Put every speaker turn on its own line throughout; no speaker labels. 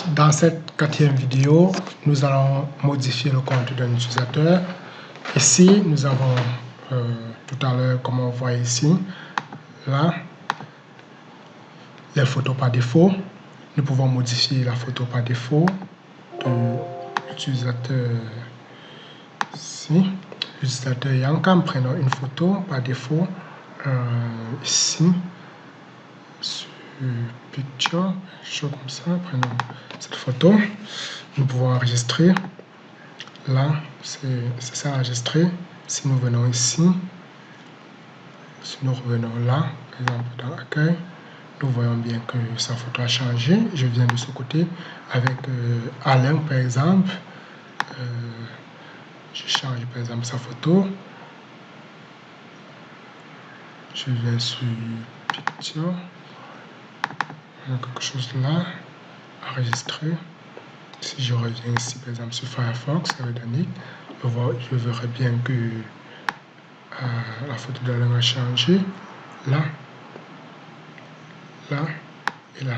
Dans cette quatrième vidéo, nous allons modifier le compte d'un utilisateur. Ici, nous avons tout à l'heure, comme on voit ici, là, les photos par défaut. Nous pouvons modifier la photo par défaut de l'utilisateur ici. L'utilisateur Yankam, prenons une photo par défaut ici. Sur Picture, chose comme ça, prenons cette photo. Nous pouvons enregistrer. Là, c'est ça enregistrer. Si nous venons ici, si nous revenons là, par exemple dans l'accueil, nous voyons bien que sa photo a changé. Je viens de ce côté avec Alain, par exemple. Je change par exemple sa photo. Je viens sur Picture. Quelque chose là, enregistrer. Si je reviens ici, par exemple, sur Firefox, je verrai bien que la photo d'Alain a changé. Là, là et là.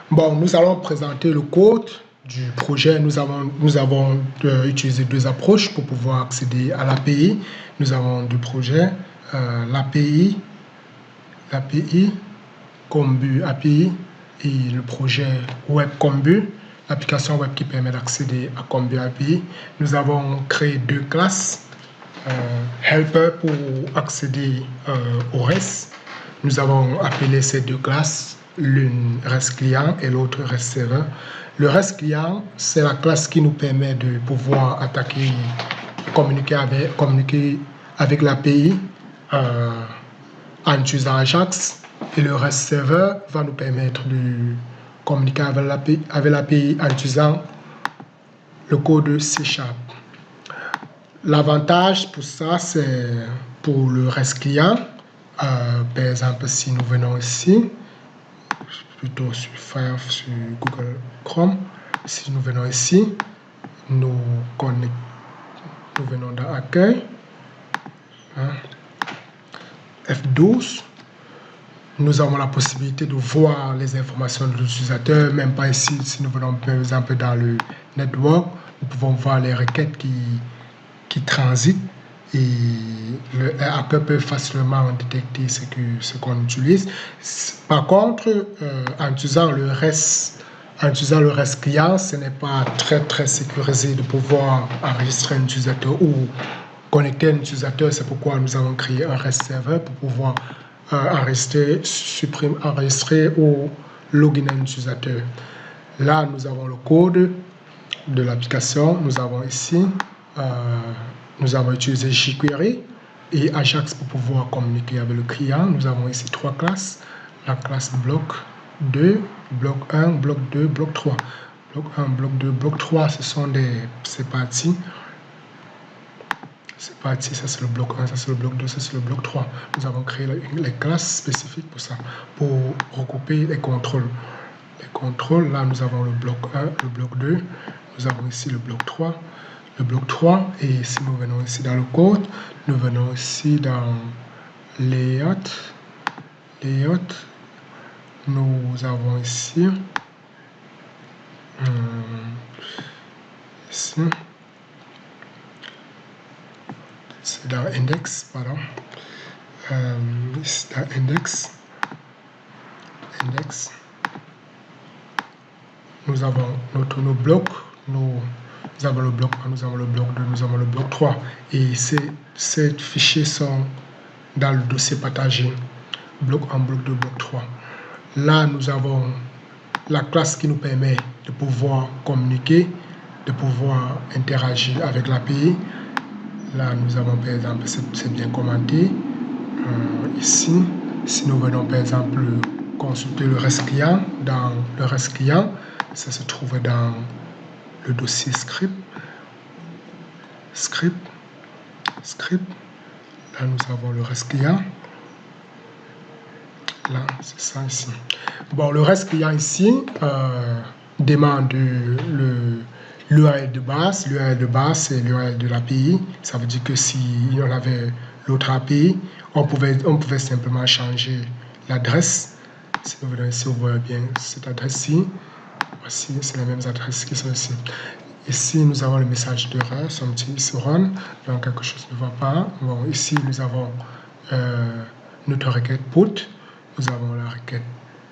Bon, nous allons présenter le code du projet. Nous avons utilisé deux approches pour pouvoir accéder à l'API. Nous avons deux projets, l'API Kombu API et le projet Web Kombu, l'application web qui permet d'accéder à Kombu API. Nous avons créé deux classes, Helper pour accéder au REST. Nous avons appelé ces deux classes, l'une REST Client et l'autre REST Server. Le REST Client, c'est la classe qui nous permet de pouvoir attaquer, communiquer avec l'API en utilisant Ajax. Et le REST Server va nous permettre de communiquer avec l'API en utilisant le code C#. L'avantage pour ça, c'est pour le REST client. Par exemple, si nous venons ici, plutôt sur Firefox, sur Google Chrome, si nous venons ici, nous venons dans Accueil, F12. Nous avons la possibilité de voir les informations de l'utilisateur, même pas ici, si nous venons par exemple dans le network, nous pouvons voir les requêtes qui transitent et le hacker peut facilement détecter ce qu'on utilise. Par contre, en utilisant le REST client, ce n'est pas très sécurisé de pouvoir enregistrer un utilisateur ou connecter un utilisateur. C'est pourquoi nous avons créé un REST server pour pouvoir enregistrer ou login un utilisateur. Là, nous avons le code de l'application. Nous avons ici, nous avons utilisé jQuery et Ajax pour pouvoir communiquer avec le client. Nous avons ici trois classes. La classe bloc 2, bloc 1, bloc 2, bloc 3. Bloc 1, bloc 2, bloc 3, c'est parti. C'est parti, ça c'est le bloc 1, ça c'est le bloc 2, ça c'est le bloc 3. Nous avons créé les classes spécifiques pour ça, pour regrouper les contrôles. Les contrôles, là nous avons le bloc 1, le bloc 2, nous avons ici le bloc 3. Le bloc 3, et si nous venons ici dans le code, nous venons ici dans Layout. Nous avons ici, c'est dans Index, pardon. C'est dans Index. Nous avons nos blocs. Nous avons le bloc 1, nous avons le bloc 2, nous avons le bloc 3. Et ces fichiers sont dans le dossier partagé. Bloc 1, bloc 2, bloc 3. Là, nous avons la classe qui nous permet de pouvoir communiquer, de pouvoir interagir avec l'API. Là, nous avons par exemple, c'est bien commenté. Ici, si nous venons par exemple consulter le REST client, dans le REST client, ça se trouve dans le dossier script. Là, nous avons le REST client. Là, c'est ça ici. Bon, le REST client ici demande l'URL de base. L'URL de base, c'est l'URL de l'API. Ça veut dire que si on avait l'autre API, on pouvait simplement changer l'adresse. Si vous venez ici, vous voyez bien cette adresse-ci. Voici, c'est les mêmes adresses qui sont ici. Ici, nous avons le message d'erreur, son petit run, donc quelque chose ne va pas. Bon, ici, nous avons notre requête put, nous avons la requête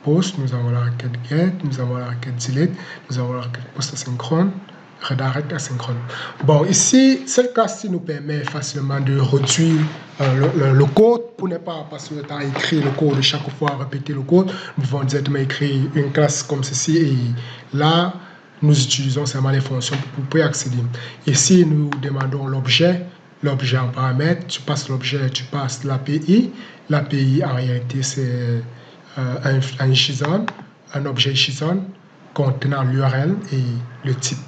post, nous avons la requête get, nous avons la requête delete, nous avons la requête post asynchrone, redirect asynchrone. Bon, ici, cette classe-ci nous permet facilement de réduire le code pour ne pas passer le temps à écrire le code chaque fois, à répéter le code. Nous pouvons directement écrire une classe comme ceci et là, nous utilisons seulement les fonctions pour pouvoir accéder. Ici, nous demandons l'objet en paramètre. Tu passes l'objet, tu passes l'API. L'API, en réalité, c'est un JSON, un objet JSON contenant l'URL et le type.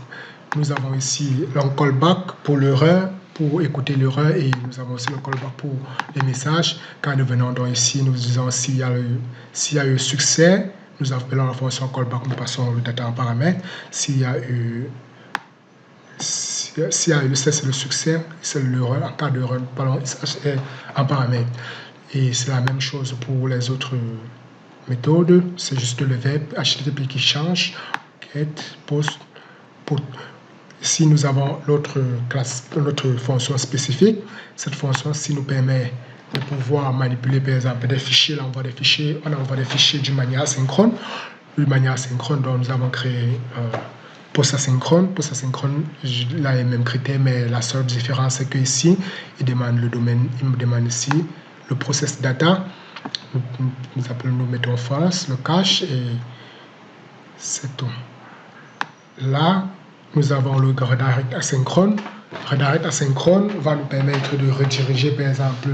Nous avons ici un callback pour l'erreur, pour écouter l'erreur, et nous avons aussi le callback pour les messages. Quand nous venons donc ici, nous disons s'il y a eu succès, nous appelons la fonction callback, nous passons le data en paramètre. S'il y a eu c'est le succès, c'est l'erreur. En cas d'erreur, nous parlons en paramètre. Et c'est la même chose pour les autres méthodes. C'est juste le verbe HTTP qui change. Get, post, put. Ici, nous avons l'autre fonction spécifique. Cette fonction-ci nous permet de pouvoir manipuler, par exemple, des fichiers. Là, on envoie des fichiers d'une manière asynchrone. D'une manière asynchrone, donc nous avons créé post asynchrone. Post asynchrone, là, les mêmes critères, mais la seule différence, c'est qu'ici, il demande le domaine, il me demande ici le process data. Nous mettons false, le cache, et c'est tout. Là, nous avons le redirect asynchrone. Redirect asynchrone va nous permettre de rediriger, par exemple,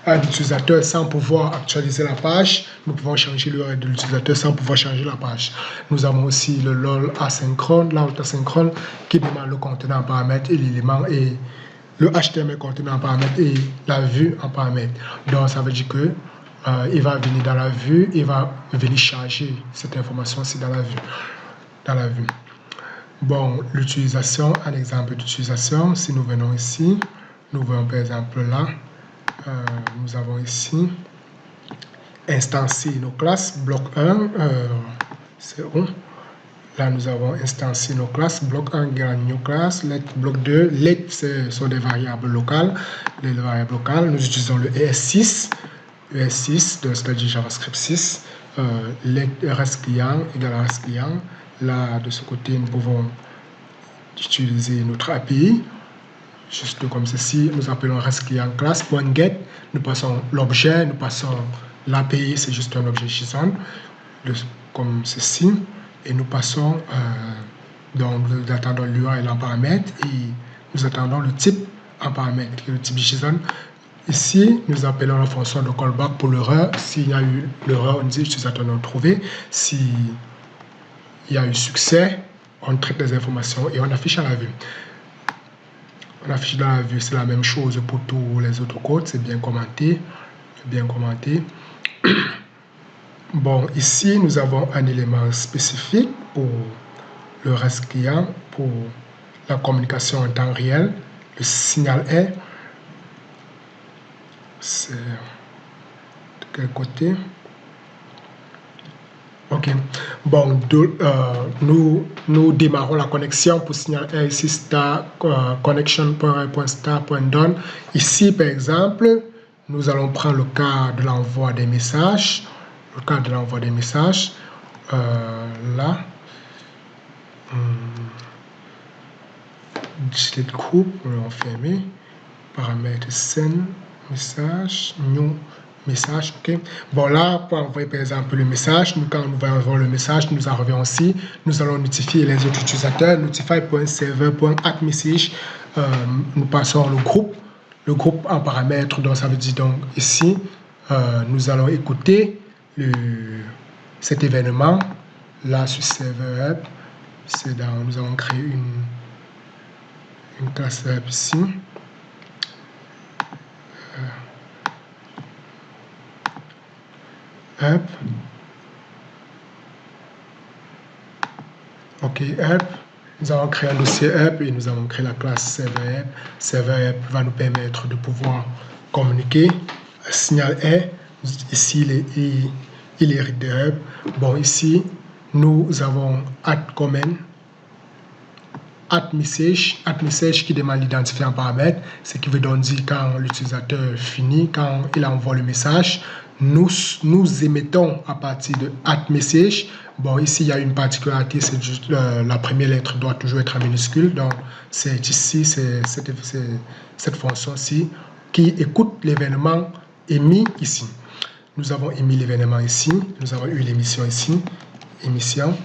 un utilisateur sans pouvoir actualiser la page. Nous pouvons changer l'URL de l'utilisateur sans pouvoir changer la page. Nous avons aussi le LOL asynchrone, qui demande le contenant en paramètre et l'élément, et le HTML contenant en paramètre et la vue en paramètre. Donc, ça veut dire que il va venir dans la vue, il va venir charger cette information-ci dans la vue. Bon, l'utilisation, un exemple d'utilisation, si nous venons ici, nous voyons par exemple là, nous avons ici instancié nos classes, bloc 1, c'est où? Là, nous avons instancié nos classes, bloc 1 égale new class, let, bloc 2, let, ce sont des variables locales, les variables locales, nous utilisons le ES6, c'est-à-dire JavaScript 6, let REST client égale REST client. Là, de ce côté, nous pouvons utiliser notre API, juste comme ceci. Nous appelons REST client class.get. Nous passons l'objet, nous passons l'API, c'est juste un objet JSON, comme ceci. Et nous passons, donc nous attendons l'URL en paramètre et nous attendons le type en paramètre, le type JSON. Ici, nous appelons la fonction de callback pour l'erreur. S'il y a eu l'erreur, on dit utilisateur non trouvé. Si il y a eu succès, on traite les informations et on affiche à la vue. On affiche dans la vue, c'est la même chose pour tous les autres codes, c'est bien commenté. Bon, ici, nous avons un élément spécifique pour le REST client, pour la communication en temps réel. Le signal est, c'est de quel côté? Ok, bon, nous démarrons la connexion pour signal ici star connection.star.done. Ici, par exemple, nous allons prendre le cas de l'envoi des messages. Là, delete group, nous allons fermer. Paramètres send, message, new. Message, ok. Bon, là, pour envoyer par exemple le message, quand nous allons envoyer le message, nous en revenons aussi. Nous allons notifier les autres utilisateurs. Notify.server.addMessage. Nous passons le groupe en paramètre. Donc, ça veut dire donc ici, nous allons écouter cet événement. Là, sur server app, nous allons créer une classe app ici. App. Ok, app. Nous allons créer un dossier app et nous allons créer la classe server app. Server app va nous permettre de pouvoir communiquer. Signal est, ici il est reader app. Bon, ici nous avons add comment, add message qui demande l'identifiant paramètre, ce qui veut donc dire quand l'utilisateur finit, quand il envoie le message, nous émettons à partir de add message. Bon, ici il y a une particularité, c'est juste la première lettre doit toujours être en minuscule, donc c'est ici, c'est cette fonction-ci qui écoute l'événement émis ici. Nous avons émis l'événement ici, nous avons eu l'émission ici, émission,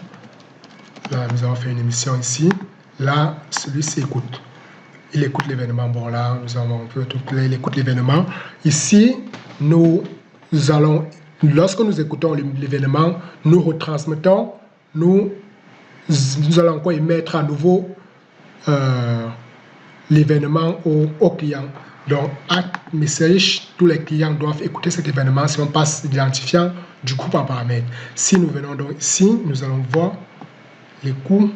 là nous avons fait une émission ici. Là, celui-ci écoute. Il écoute l'événement. Bon, là, nous avons un peu tout. Il écoute l'événement. Ici, nous allons, lorsque nous écoutons l'événement, nous retransmettons, nous allons encore émettre à nouveau l'événement au client. Donc, add message, tous les clients doivent écouter cet événement si on passe l'identifiant du coup par paramètre. Si nous venons donc ici, nous allons voir les coûts